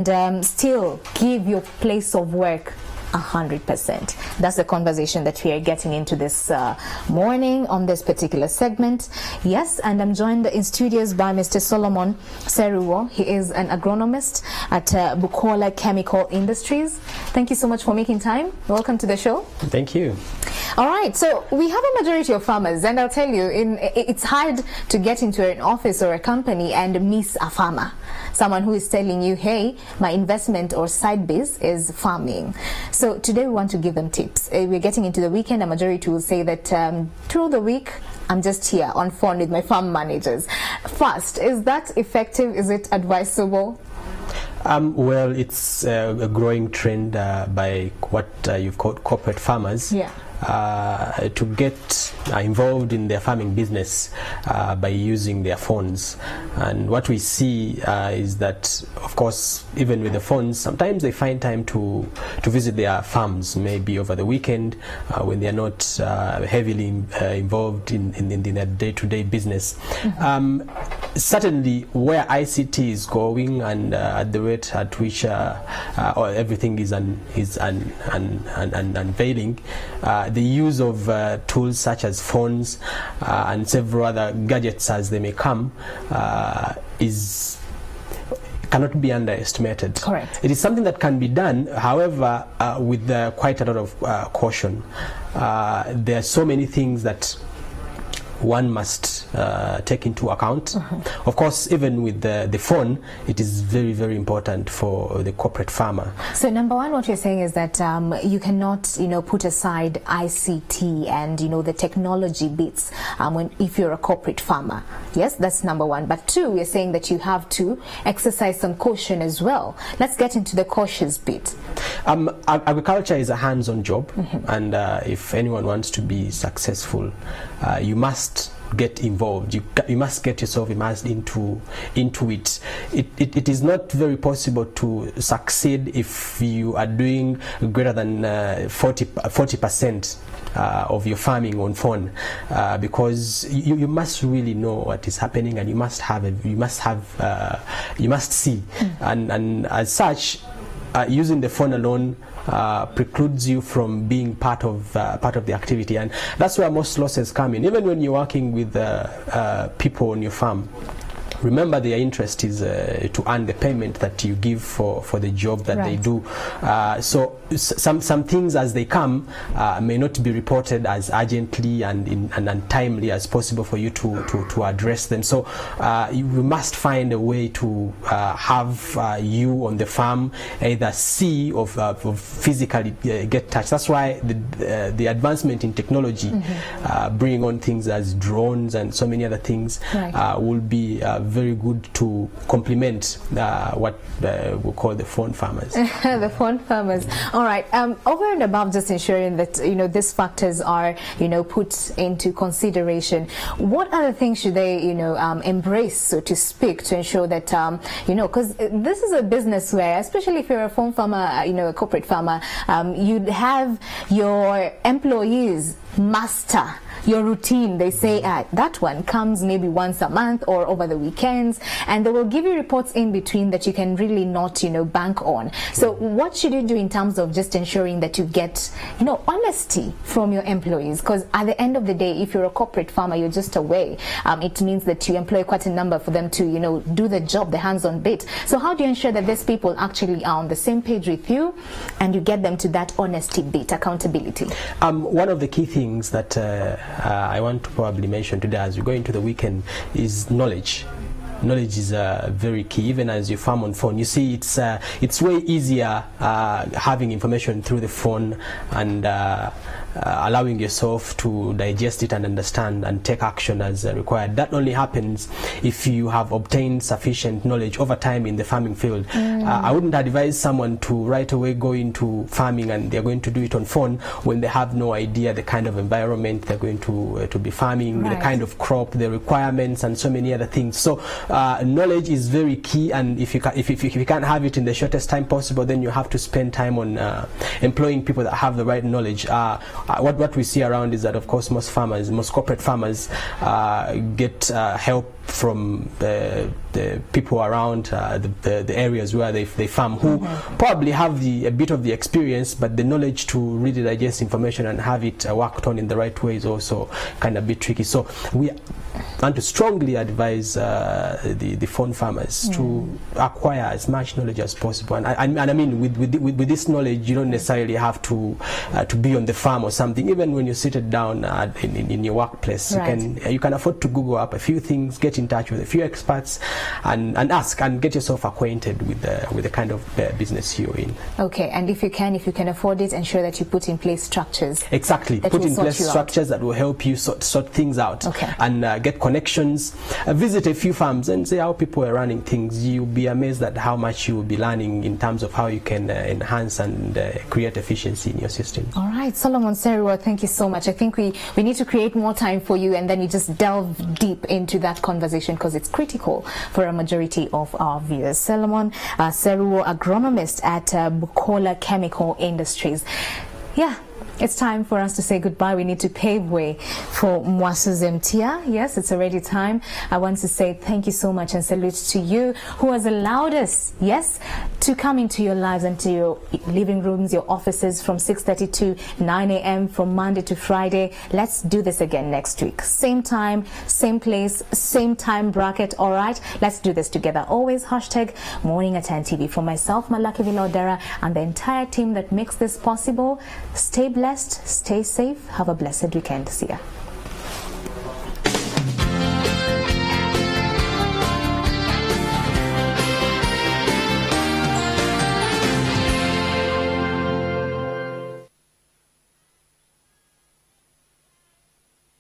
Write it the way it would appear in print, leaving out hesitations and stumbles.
Still give your place of work 100%. That's the conversation that we are getting into this morning on this particular segment. Yes, and I'm joined in studios by Mr. Solomon Seruwo. He is an agronomist at Bukola Chemical Industries. Thank you so much for making time. Welcome to the show. Thank you. All right, so we have a majority of farmers, and I'll tell you, it's hard to get into an office or a company and miss a farmer. Someone who is telling you, hey, my investment or side biz is farming. So today we want to give them tips. We're getting into the weekend. A majority will say that through the week, I'm just here on phone with my farm managers. First, is that effective? Is it advisable? Well, it's a growing trend by what you've called corporate farmers. Yeah. To get involved in their farming business by using their phones. And what we see is that, of course, even with the phones, sometimes they find time to visit their farms, maybe over the weekend when they are not heavily involved in their day-to-day business. Mm-hmm. Certainly, where ICT is going and at the rate at which everything is unveiling, the use of tools such as phones and several other gadgets as they may come cannot be underestimated. Correct. It is something that can be done, however, with quite a lot of caution. There are so many things that one must take into account. Mm-hmm. Of course, even with the phone, it is very, very important for the corporate farmer. So number one, what you're saying is that you cannot, put aside ICT and, the technology bits if you're a corporate farmer. Yes, that's number one. But two, we're saying that you have to exercise some caution as well. Let's get into the cautious bit. Agriculture is a hands-on job, mm-hmm. and if anyone wants to be successful, you must get involved. You must get yourself immersed into it. It is not very possible to succeed if you are doing greater than 40% of your farming on phone, because you must really know what is happening, and you must see, mm-hmm. and as such, using the phone alone precludes you from being part of the activity, and that's where most losses come in. Even when you're working with people on your farm, remember their interest is to earn the payment that you give for the job that right. they do. So some things as they come may not be reported as urgently and timely as possible for you to address them. So we must find a way to have you on the farm either see or physically get touch. That's why the advancement in technology, mm-hmm. Bringing on things as drones and so many other things, right. Will be very good to complement what we call the phone farmers. The phone farmers. All right. Over and above just ensuring that these factors are put into consideration, what other things should they embrace, so to speak, to ensure that because this is a business where, especially if you're a phone farmer, a corporate farmer, you'd have your employees master your routine. They say that one comes maybe once a month or over the weekends, and they will give you reports in between that you can really not bank on. So what should you do in terms of just ensuring that you get honesty from your employees? Because at the end of the day, if you're a corporate farmer, you're just away. It means that you employ quite a number for them to do the job, the hands-on bit. So how do you ensure that these people actually are on the same page with you, and you get them to that honesty bit, accountability? One of the key things that I want to probably mention today as we go into the weekend is knowledge. Knowledge is very key. Even as you farm on phone, you see it's way easier having information through the phone and allowing yourself to digest it and understand and take action as required. That only happens if you have obtained sufficient knowledge over time in the farming field. I wouldn't advise someone to right away go into farming and they're going to do it on phone when they have no idea the kind of environment they're going to be farming, right. The kind of crop, the requirements, and so many other things. So knowledge is very key, and if you can't have it in the shortest time possible, then you have to spend time on employing people that have the right knowledge. What we see around is that, of course, most corporate farmers get help from the people around the areas where they farm, who probably have a bit of the experience, but the knowledge to really digest information and have it worked on in the right way is also kind of a bit tricky. So we want to strongly advise the phone farmers to acquire as much knowledge as possible. And I mean, with this knowledge, you don't necessarily have to be on the farm or something. Even when you're seated down in your workplace, you can afford to Google up a few things, get in touch with a few experts, and ask and get yourself acquainted with the kind of business you're in. Okay, and if you can afford it, ensure that you put in place structures. Exactly, put in place structures that will help you sort things out. Okay. And get connections. Visit a few farms and see how people are running things. You'll be amazed at how much you will be learning in terms of how you can enhance and create efficiency in your system. All right, Solomon Seriwo, thank you so much. I think we need to create more time for you, and then you just delve deep into that conversation, because it's critical for a majority of our viewers. Solomon Seriwo, agronomist at Bukola Chemical Industries. Yeah. It's time for us to say goodbye. We need to pave way for Mwasuze Mtia. Yes, it's already time. I want to say thank you so much and salute to you who has allowed us, yes, to come into your lives and to your living rooms, your offices from 6:30 to 9 a.m. from Monday to Friday. Let's do this again next week. Same time, same place, same time bracket. All right, let's do this together. Always hashtag Morning at 10 TV. For myself, Malaki Vilodera, and the entire team that makes this possible, stay blessed, stay safe, have a blessed weekend. See ya.